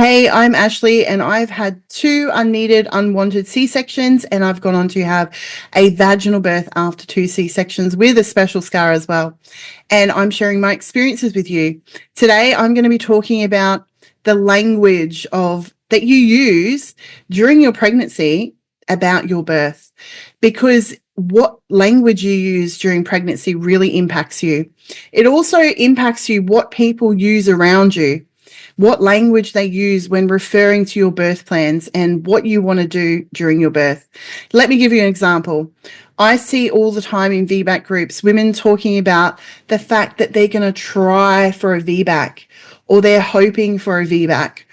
Hey, I'm Ashley, and I've had two unneeded, unwanted C-sections, and I've gone on to have a vaginal birth after two C-sections with a special scar as well. And I'm sharing my experiences with you. Today, I'm going to be talking about the language that you use during your pregnancy about your birth, because what language you use during pregnancy really impacts you. It also impacts you what people use around you, what language they use when referring to your birth plans and what you want to do during your birth. Let me give you an example. I see all the time in VBAC groups women talking about the fact that they're going to try for a VBAC or they're hoping for a VBAC.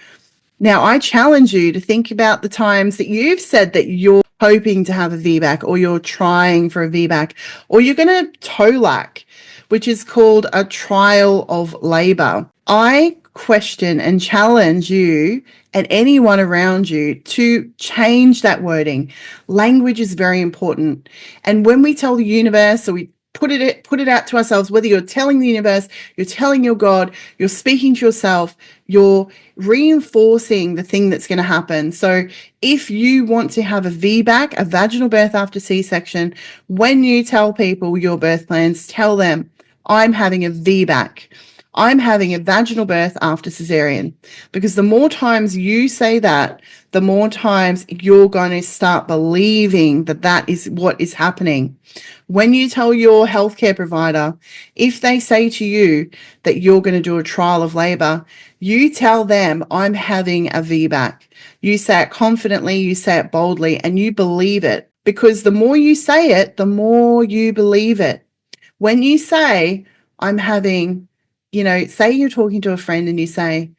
Now, I challenge you to think about the times that you've said that you're hoping to have a VBAC or you're trying for a VBAC or you're going to TOLAC, which is called a trial of labor. I question and challenge you and anyone around you to change that wording. Language is very important. And when we tell the universe, or we put it out to ourselves, whether you're telling the universe, you're telling your God, you're speaking to yourself, you're reinforcing the thing that's going to happen. So if you want to have a VBAC, a vaginal birth after C-section, when you tell people your birth plans, tell them, I'm having a VBAC. I'm having a vaginal birth after cesarean, because the more times you say that, the more times you're going to start believing that that is what is happening. When you tell your healthcare provider, if they say to you that you're going to do a trial of labor, you tell them, I'm having a VBAC. You say it confidently, you say it boldly, and you believe it, because the more you say it, the more you believe it. When you say, I'm having, say you're talking to a friend and you say,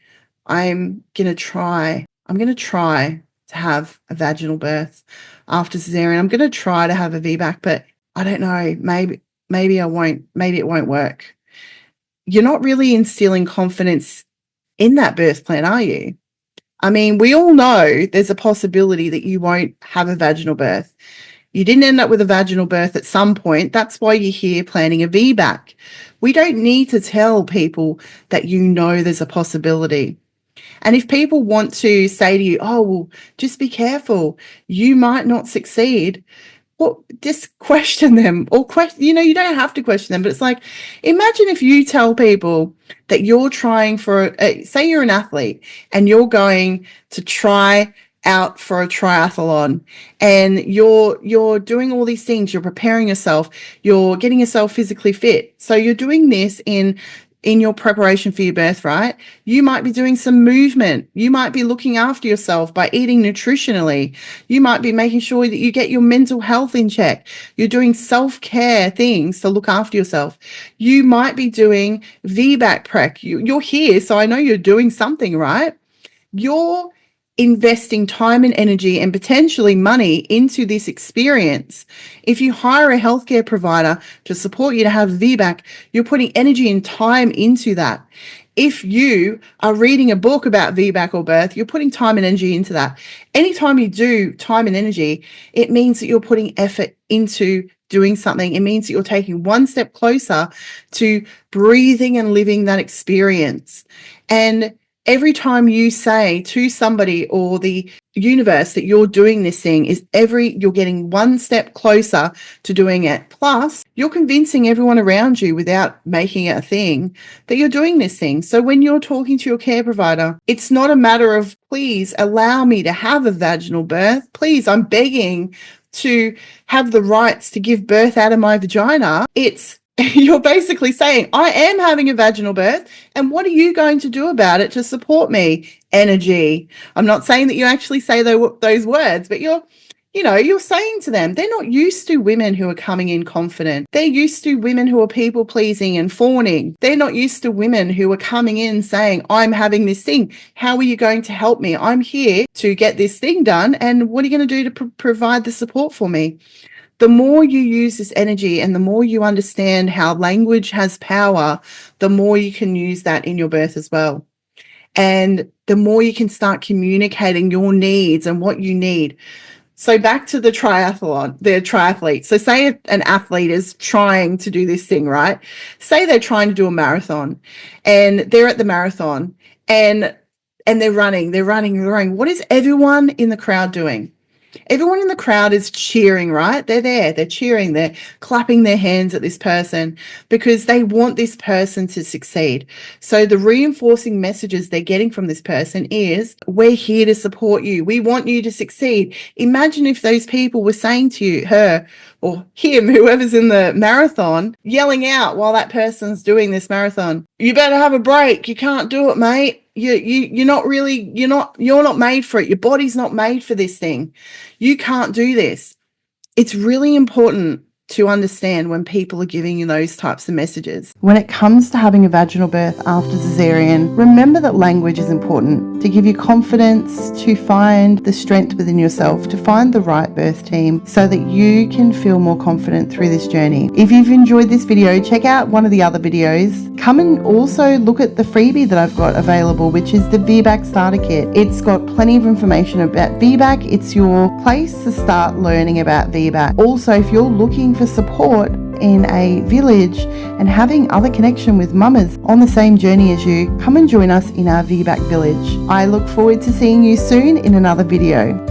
I'm going to try to have a vaginal birth after cesarean. I'm going to try to have a VBAC, but I don't know, maybe I won't, maybe it won't work. You're not really instilling confidence in that birth plan, are you? I mean, we all know there's a possibility that you won't have a vaginal birth. You didn't end up with a vaginal birth at some point. That's why you're here planning a VBAC. We don't need to tell people that there's a possibility. And if people want to say to you, oh, well, just be careful, you might not succeed, well, just question them, or you don't have to question them, but it's like, imagine if you tell people that you're trying for, say you're an athlete and you're going to try out for a triathlon and you're doing all these things, you're preparing yourself, you're getting yourself physically fit. So you're doing this in your preparation for your birth, right? You might be doing some movement. You might be looking after yourself by eating nutritionally. You might be making sure that you get your mental health in check. You're doing self-care things to look after yourself. You might be doing VBAC prep. You're here, so I know you're doing something, right? You're investing time and energy and potentially money into this experience. If you hire a healthcare provider to support you to have VBAC, you're putting energy and time into that. If you are reading a book about VBAC or birth, you're putting time and energy into that. Anytime you do time and energy, it means that you're putting effort into doing something. It means that you're taking one step closer to breathing and living that experience. And every time you say to somebody or the universe that you're doing this thing, you're getting one step closer to doing it. Plus, you're convincing everyone around you without making it a thing that you're doing this thing. So when you're talking to your care provider, it's not a matter of, please allow me to have a vaginal birth. Please, I'm begging to have the rights to give birth out of my vagina. You're basically saying, I am having a vaginal birth, and what are you going to do about it to support me? Energy. I'm not saying that you actually say those words, but you're saying to them, they're not used to women who are coming in confident. They're used to women who are people pleasing and fawning. They're not used to women who are coming in saying, I'm having this thing. How are you going to help me? I'm here to get this thing done. And what are you going to do to provide the support for me? The more you use this energy and the more you understand how language has power, the more you can use that in your birth as well. And the more you can start communicating your needs and what you need. So back to the triathlete. So say an athlete is trying to do this thing, right? Say they're trying to do a marathon and they're at the marathon and and they're running, they're running, they're running. What is everyone in the crowd doing? Everyone in the crowd is cheering, right? They're there, they're cheering, they're clapping their hands at this person because they want this person to succeed. So the reinforcing messages they're getting from this person is, we're here to support you. We want you to succeed. Imagine if those people were saying to you, her or him, whoever's in the marathon, yelling out while that person's doing this marathon, you better have a break. You can't do it, mate. You're not made for it. Your body's not made for this thing. You can't do this. It's really important to understand when people are giving you those types of messages. When it comes to having a vaginal birth after cesarean, remember that language is important to give you confidence, to find the strength within yourself, to find the right birth team so that you can feel more confident through this journey. If you've enjoyed this video, check out one of the other videos. Come and also look at the freebie that I've got available, which is the VBAC starter kit. It's got plenty of information about VBAC. It's your place to start learning about VBAC. Also, if you're looking for support in a village and having other connection with mamas on the same journey as you, come and join us in our VBAC village. I look forward to seeing you soon in another video.